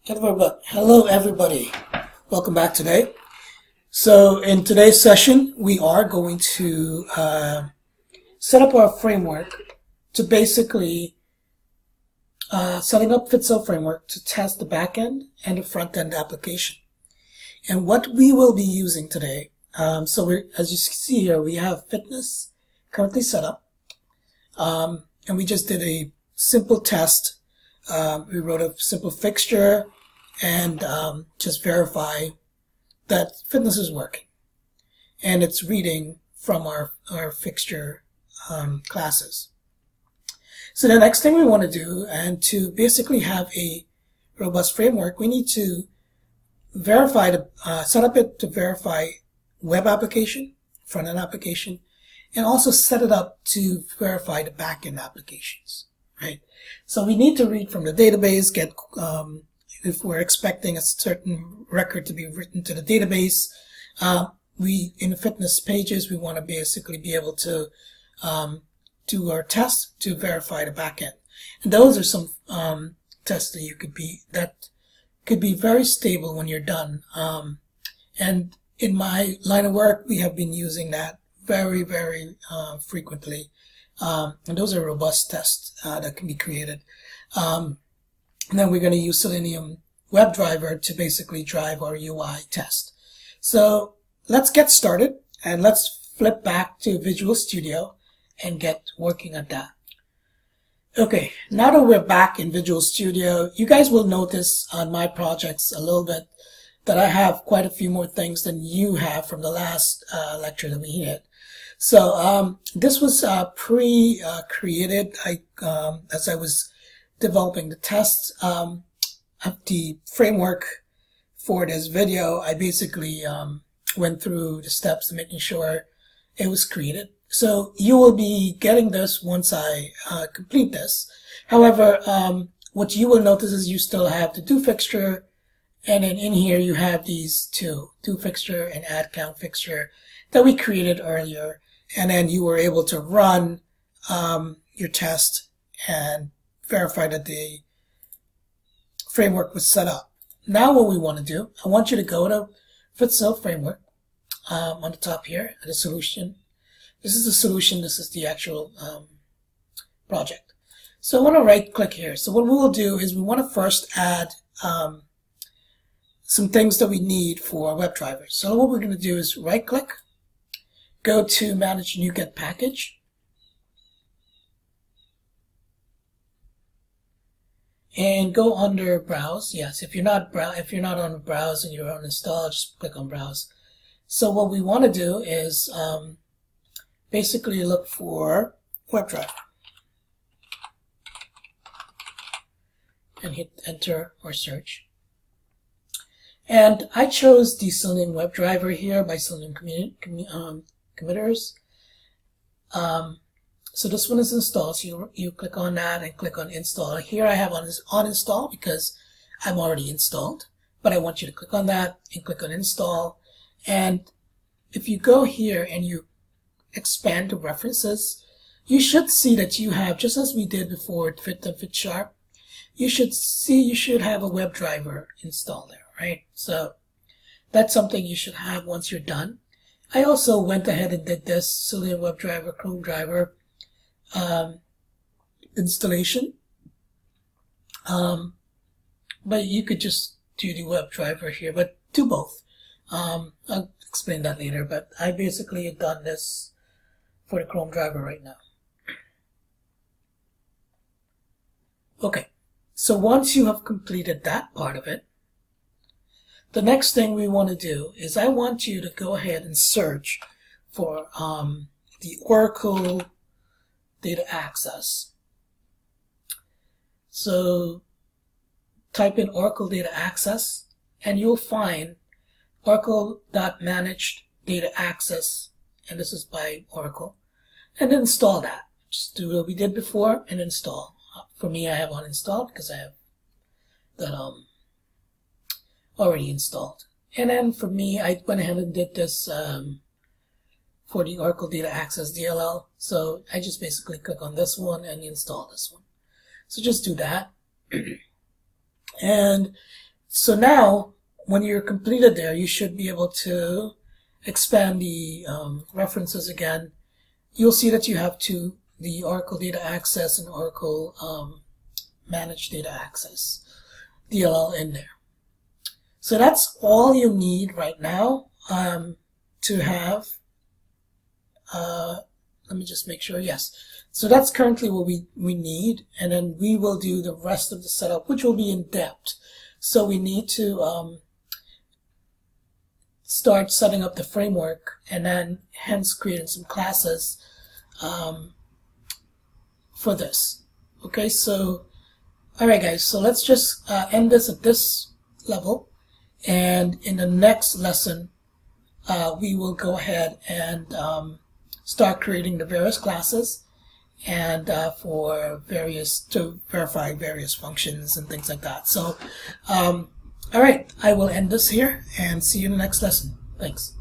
Hello everybody. Welcome back today. So in today's session, we are going to set up our framework to basically setting up FitselFramework to test the backend and the front-end application. And what we will be using today, as you see here, we have fitness currently set up, and we just did a simple test. We wrote a simple fixture and just verify that fitness is working. And it's reading from our fixture classes. So the next thing we want to do, and to basically have a robust framework, we need to verify set up it to verify web application, front-end application, and also set it up to verify the back-end applications. Right. So we need to read from the database, get if we're expecting a certain record to be written to the database. In the fitness pages, we want to basically be able to do our tests to verify the backend. And those are some tests that could be very stable when you're done. And in my line of work, we have been using that very, very frequently. And those are robust tests that can be created. And then we're going to use Selenium WebDriver to basically drive our UI test. So let's get started, and let's flip back to Visual Studio and get working at that. Okay, now that we're back in Visual Studio, you guys will notice on my projects a little bit that I have quite a few more things than you have from the last lecture that we did. So this was pre-created as I was developing the tests of the framework for this video. I basically went through the steps to making sure it was created. So you will be getting this once I complete this. However, what you will notice is you still have the do fixture, and then in here you have these two, do fixture and add count fixture, that we created earlier. And then you were able to run your test and verify that the framework was set up. Now what we want to do, I want you to go to FitselFramework on the top here, the solution. This is the solution, this is the actual project. So I want to right click here. So what we will do is we want to first add some things that we need for WebDriver. So what we're going to do is right click, go to Manage NuGet Package, and go under Browse. Yes, if you're not on Browse and you're on Install, just click on Browse. So what we want to do is basically look for WebDriver and hit Enter or search. And I chose the Selenium WebDriver here by Selenium committers. So this one is installed, so you click on that and click on install. Here I have on install because I'm already installed, but I want you to click on that and click on install. And if you go here and you expand the references, you should see that you have, just as we did before at Fit and Fit Sharp, you should have a WebDriver installed there, right? So that's something you should have once you're done. I also went ahead and did this Selenium WebDriver, Chrome driver installation. But you could just do the WebDriver here, but do both. I'll explain that later, but I basically have done this for the Chrome driver right now. Okay, so once you have completed that part of it, the next thing we want to do is I want you to go ahead and search for the Oracle DataAccess. So type in Oracle DataAccess and you'll find Oracle.managed DataAccess, and this is by Oracle, and then install that. Just do what we did before and install. For me, I have uninstalled because I have that already installed. And then for me, I went ahead and did this for the Oracle DataAccess DLL. So I just basically click on this one and install this one. So just do that. And So now, when you're completed there, you should be able to expand the references again. You'll see that you have two, the Oracle DataAccess and Oracle Managed DataAccess DLL in there. So that's all you need right now to have. Let me just make sure. Yes. So that's currently what we need, and then we will do the rest of the setup, which will be in depth. So we need to start setting up the framework, and then hence creating some classes for this. Okay, so all right, guys. So let's just end this at this level, and in the next lesson, we will go ahead and start creating the various classes and for to verify various functions and things like that. So, all right, I will end this here and see you in the next lesson. Thanks.